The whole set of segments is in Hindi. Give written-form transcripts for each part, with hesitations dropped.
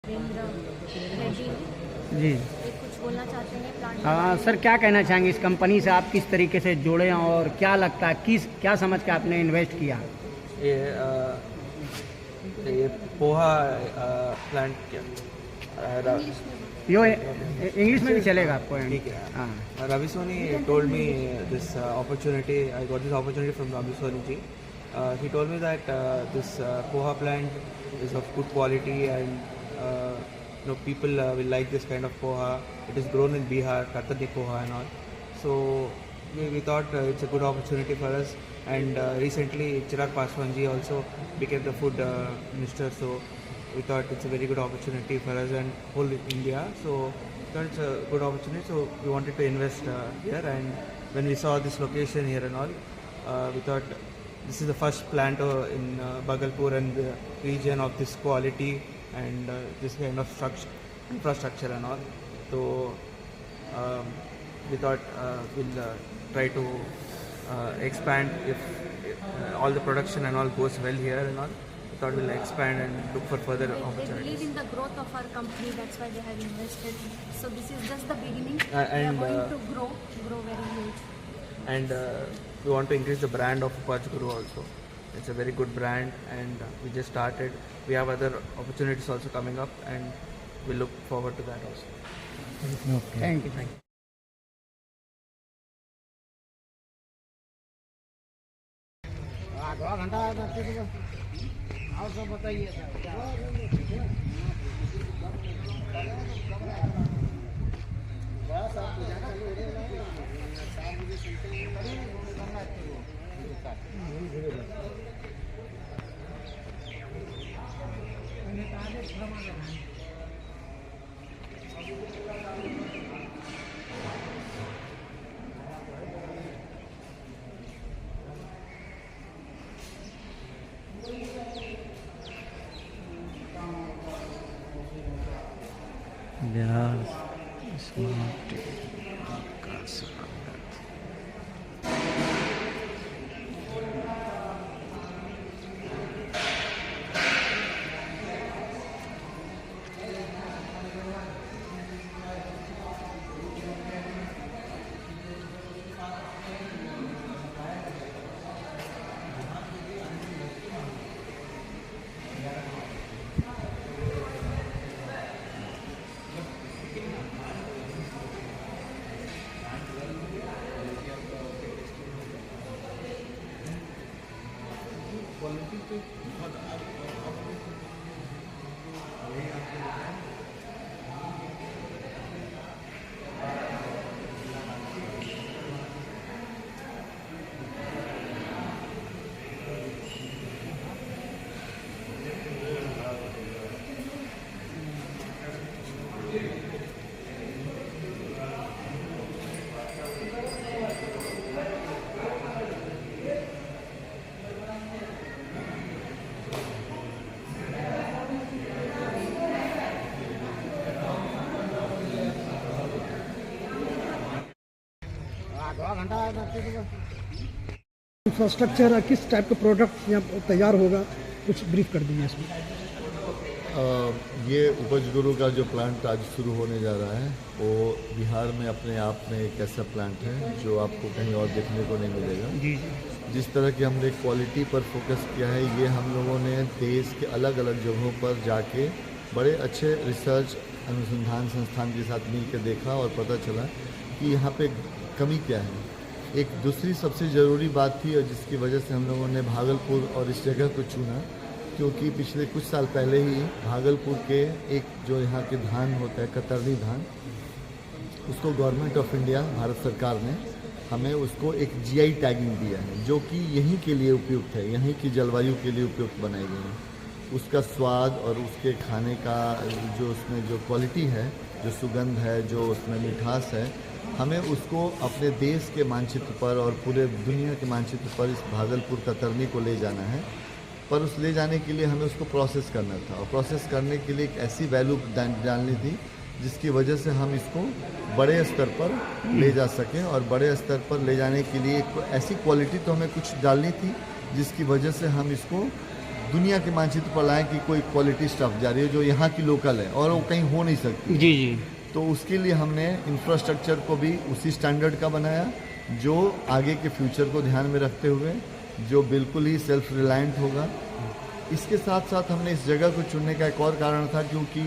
जी कुछ बोलना चाहते हैं प्लांट? सर, क्या कहना चाहेंगे इस कंपनी से आप किस तरीके से जुड़े हैं और क्या लगता है क्या समझ के आपने इन्वेस्ट किया? ये ये पोहा प्लांट क्या यो इंग्लिश में भी चलेगा आपको? ठीक है। हाँ। Ravi Soni told me this opportunity. I got this opportunity from Ravi Soni ji. He told me that this poha plant is of good quality and people will like this kind of poha. It is grown in Bihar, Katani poha and all. So we thought it's a good opportunity for us. And recently Chirag Paswan ji also became the food minister. So we thought it's a very good opportunity for us and whole India. So we thought it's a good opportunity. So we wanted to invest here. And when we saw this location here and all, we thought this is the first plant in Bhagalpur and the region of this quality and this kind of infrastructure and all. So we thought we'll try to expand if all the production and all goes well here and all. We thought we'll expand and look for further They opportunities. believe in the growth of our company, that's why they have invested. So this is just the beginning. And, we are going to grow very huge. And we want to increase the brand of Upaj Guru also. It's a very good brand and we just started. We have other opportunities also coming up and we look forward to that also. Thank you. आधा घंटा और सब बताइए। बिहार स्मार्ट का स्वागत। इंफ्रास्ट्रक्चर किस टाइप का प्रोडक्ट यहाँ तैयार होगा, कुछ ब्रीफ कर दीजिए इसमें। ये उपज गुरु का जो प्लांट आज शुरू होने जा रहा है वो बिहार में अपने आप में एक ऐसा प्लांट है जो आपको कहीं और देखने को नहीं मिलेगा। जिस तरह की हमने क्वालिटी पर फोकस किया है, ये हम लोगों ने देश के अलग अलग जगहों पर जाके बड़े अच्छे रिसर्च अनुसंधान संस्थान के साथ मिल के देखा और पता चला कि यहाँ पे कमी क्या है। एक दूसरी सबसे ज़रूरी बात थी और जिसकी वजह से हम लोगों ने भागलपुर और इस जगह को चुना, क्योंकि पिछले कुछ साल पहले ही भागलपुर के एक जो यहाँ के धान होता है कतरनी धान, उसको गवर्नमेंट ऑफ इंडिया भारत सरकार ने हमें उसको एक जीआई टैगिंग दिया है, जो कि यहीं के लिए उपयुक्त है, यहीं की जलवायु के लिए उपयुक्त बनाई गई है। उसका स्वाद और उसके खाने का जो उसमें जो क्वालिटी है, जो सुगंध है, जो उसमें मिठास है, हमें उसको अपने देश के मानचित्र पर और पूरे दुनिया के मानचित्र पर इस भागलपुर कतरनी को ले जाना है। पर उस ले जाने के लिए हमें उसको प्रोसेस करना था और प्रोसेस करने के लिए एक ऐसी वैल्यू डालनी थी जिसकी वजह से हम इसको बड़े स्तर पर ले जा सकें। और बड़े स्तर पर ले जाने के लिए एक ऐसी क्वालिटी तो हमें कुछ डालनी थी जिसकी वजह से हम इसको दुनिया के मानचित्र पर लाएं कि कोई क्वालिटी स्टफ जा रही है जो यहाँ की लोकल है और वो कहीं हो नहीं सकती। जी जी। तो उसके लिए हमने इंफ्रास्ट्रक्चर को भी उसी स्टैंडर्ड का बनाया जो आगे के फ्यूचर को ध्यान में रखते हुए जो बिल्कुल ही सेल्फ रिलायंट होगा। इसके साथ साथ हमने इस जगह को चुनने का एक और कारण था क्योंकि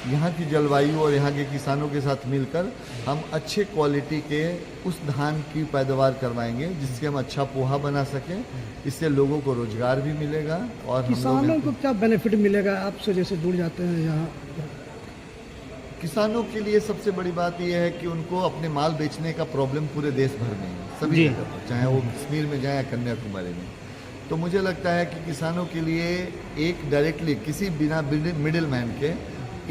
यहाँ की जलवायु और यहाँ के किसानों के साथ मिलकर हम अच्छे क्वालिटी के उस धान की पैदावार करवाएंगे जिससे हम अच्छा पोहा बना सकें। इससे लोगों को रोजगार भी मिलेगा और किसानों को क्या बेनिफिट मिलेगा आपसे जैसे जुड़ जाते हैं यहाँ? किसानों के लिए सबसे बड़ी बात यह है कि उनको अपने माल बेचने का प्रॉब्लम पूरे देश भर में है, सभी जगह पर, चाहे वो कश्मीर में जाए या कन्याकुमारी में। तो मुझे लगता है कि किसानों के लिए एक डायरेक्टली किसी बिना मिडिल मैन के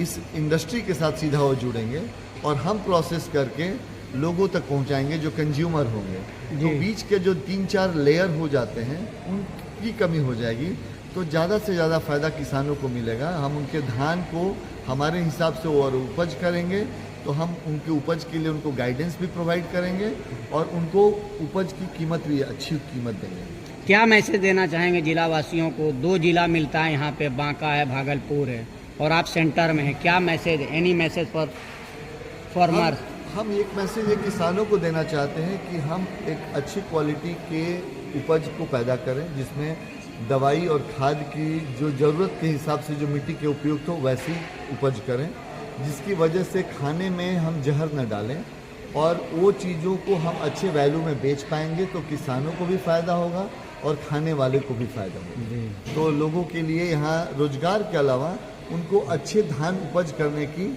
इस इंडस्ट्री के साथ सीधा वो जुड़ेंगे और हम प्रोसेस करके लोगों तक पहुंचाएंगे जो कंज्यूमर होंगे। तो बीच के जो 3-4 लेयर हो जाते हैं उनकी कमी हो जाएगी, तो ज़्यादा से ज़्यादा फ़ायदा किसानों को मिलेगा। हम उनके धान को हमारे हिसाब से और उपज करेंगे तो हम उनके उपज के लिए उनको गाइडेंस भी प्रोवाइड करेंगे और उनको उपज की कीमत भी अच्छी कीमत देंगे। क्या मैसेज देना चाहेंगे जिला वासियों को? 2 जिला मिलता है यहाँ पे, बांका है, भागलपुर है और आप सेंटर में हैं। क्या message, any message for farmers? हम एक मैसेज किसानों को देना चाहते हैं कि हम एक अच्छी क्वालिटी के उपज को पैदा करें जिसमें दवाई और खाद की जो ज़रूरत के हिसाब से जो मिट्टी के उपयुक्त हो वैसी उपज करें, जिसकी वजह से खाने में हम जहर न डालें और वो चीज़ों को हम अच्छे वैल्यू में बेच पाएंगे तो किसानों को भी फ़ायदा होगा और खाने वाले को भी फ़ायदा होगा। तो लोगों के लिए यहाँ रोजगार के अलावा उनको अच्छे धान उपज करने की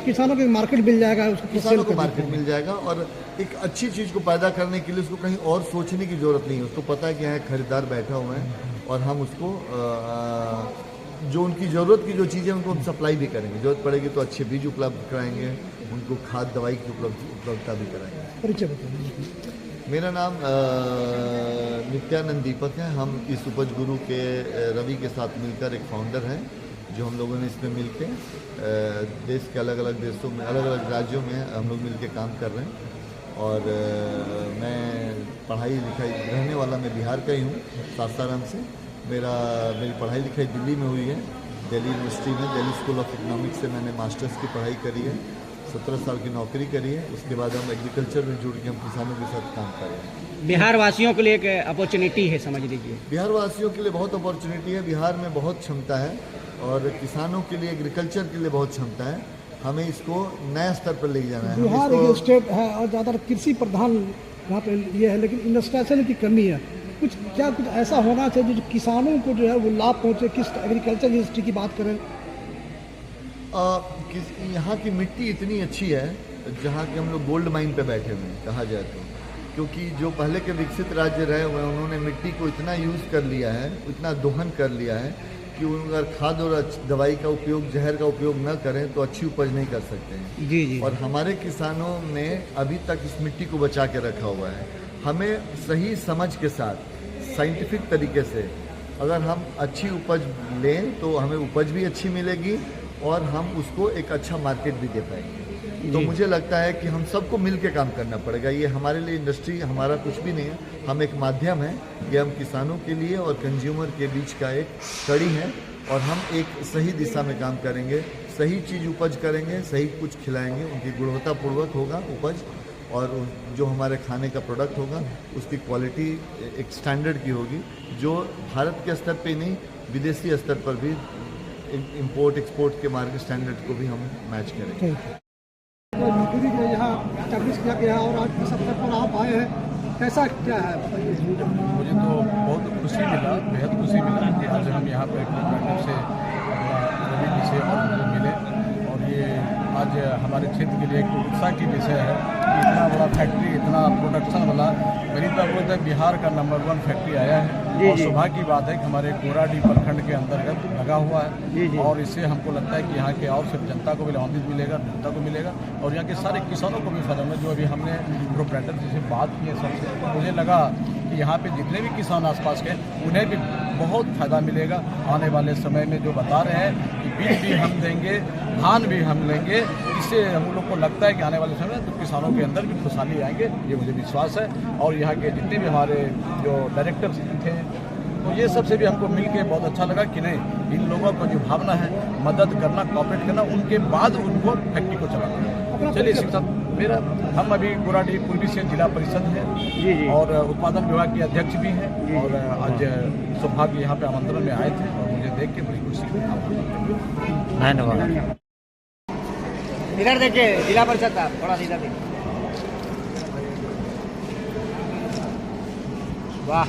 किसानों को मार्केट मिल जाएगा, किसानों को मार्केट मिल जाएगा और एक अच्छी चीज़ को पैदा करने के लिए उसको कहीं और सोचने की ज़रूरत नहीं है। उसको पता है कि यहाँ खरीदार बैठा हुआ है और हम उसको जो उनकी ज़रूरत की जो चीज़ें उनको हम सप्लाई भी करेंगे। ज़रूरत पड़ेगी तो अच्छे बीज उपलब्ध कराएंगे, उनको खाद दवाई की उपलब्धता भी कराएंगे। परिचय बताइए। मेरा नाम नित्यानंद दीपक है। हम इस उपज गुरु के रवि के साथ मिलकर एक फाउंडर हैं जो हम लोगों ने इसमें मिलके देश के अलग अलग देशों में, अलग अलग राज्यों में हम लोग मिलके काम कर रहे हैं। और मैं पढ़ाई लिखाई, रहने वाला मैं बिहार का ही हूँ, सासाराम से। मेरी पढ़ाई लिखाई दिल्ली में हुई है, दिल्ली यूनिवर्सिटी में, दिल्ली स्कूल ऑफ इकोनॉमिक्स से मैंने मास्टर्स की पढ़ाई करी है। 17 साल की नौकरी करी है। उसके बाद हम एग्रीकल्चर में जुड़ के हम किसानों के साथ काम कर रहे हैं। बिहार वासियों के लिए एक अपॉर्चुनिटी है, समझ लीजिए। बिहार वासियों के लिए बहुत अपॉर्चुनिटी है। बिहार में बहुत क्षमता है और किसानों के लिए, एग्रीकल्चर के लिए बहुत क्षमता है। हमें इसको नए स्तर पर ले जाना है। बिहार एक स्टेट है और ज़्यादातर कृषि प्रधान यहाँ पे ये है, लेकिन इंडस्ट्रियलाइजेशन की कमी है। कुछ ऐसा होना चाहिए जो किसानों को जो है वो लाभ पहुँचे। किस एग्रीकल्चर इंडस्ट्री की बात करें, यहाँ की मिट्टी इतनी अच्छी है जहाँ के हम लोग गोल्ड माइन पे बैठे हुए हैं कहा जाए तो, क्योंकि जो पहले के विकसित राज्य रहे हुए हैं उन्होंने मिट्टी को इतना यूज़ कर लिया है, इतना दोहन कर लिया है कि अगर खाद और दवाई का उपयोग, जहर का उपयोग न करें तो अच्छी उपज नहीं कर सकते हैं। जी जी। और हमारे किसानों ने अभी तक इस मिट्टी को बचा के रखा हुआ है। हमें सही समझ के साथ, साइंटिफिक तरीके से अगर हम अच्छी उपज लें तो हमें उपज भी अच्छी मिलेगी और हम उसको एक अच्छा मार्केट भी दे पाएंगे। तो मुझे लगता है कि हम सबको मिल के काम करना पड़ेगा। ये हमारे लिए इंडस्ट्री हमारा कुछ भी नहीं है, हम एक माध्यम है। ये हम किसानों के लिए और कंज्यूमर के बीच का एक कड़ी है और हम एक सही दिशा में काम करेंगे, सही चीज़ उपज करेंगे, सही कुछ खिलाएंगे, उनकी गुणवत्तापूर्वक होगा उपज और जो हमारे खाने का प्रोडक्ट होगा उसकी क्वालिटी एक स्टैंडर्ड की होगी जो भारत के स्तर पे नहीं, विदेशी स्तर पर भी इंपोर्ट एक्सपोर्ट के मार्केट स्टैंडर्ड को भी हम मैच करेंगे। तो नौकरी के यहाँ एस्टैब्लिश किया गया और आज इस अवसर पर आप आए हैं, कैसा क्या है? मुझे तो बहुत खुशी मिला, बेहद खुशी मिला कि आज हम यहाँ पर से रवि जी से और मिले और ये आज हमारे क्षेत्र के लिए एक उत्साह की विषय है कि इतना बड़ा फैक्ट्री, इतना प्रोडक्शन वाला, मेरी तरफ बोलते हैं बिहार का नंबर 1 फैक्ट्री आया है। और सौभाग्य की बात है कि हमारे कोराडी प्रखंड के अंतर्गत लगा हुआ है और इससे हमको लगता है कि यहाँ के और सिर्फ जनता को भी लाभान्वित मिलेगा, जनता को मिलेगा और यहाँ के सारे किसानों को भी फायदा मिलेगा। जो अभी हमने प्रोप्राइटर जी से बात की है सबसे, तो मुझे लगा कि यहाँ पे जितने भी किसान आसपास के उन्हें भी बहुत फ़ायदा मिलेगा। आने वाले समय में जो बता रहे हैं कि बीज भी हम देंगे, धान भी हम लेंगे, इससे हम लोग को लगता है कि आने वाले समय तो किसानों के अंदर भी खुशहाली आएंगे, ये मुझे विश्वास है। और यहाँ के जितने भी हमारे जो डायरेक्टर थे तो ये सबसे भी हमको मिल के बहुत अच्छा लगा कि नहीं, इन लोगों का जो भावना है मदद करना, कॉपरेट करना, उनके बाद उनको फैक्ट्री को चलाना। चलिए शिक्षक मेरा, हम अभी गोराडीह पूर्वी से जिला परिषद है जी। और उत्पादन विभाग के अध्यक्ष भी हैं और आज सौभाग्य यहाँ पे आमंत्रण में आए थे और मुझे देख के बड़ी खुशी हुई। धन्यवाद। इधर देखिए जिला परिषद का, थोड़ा सीधा देखिए। वाह।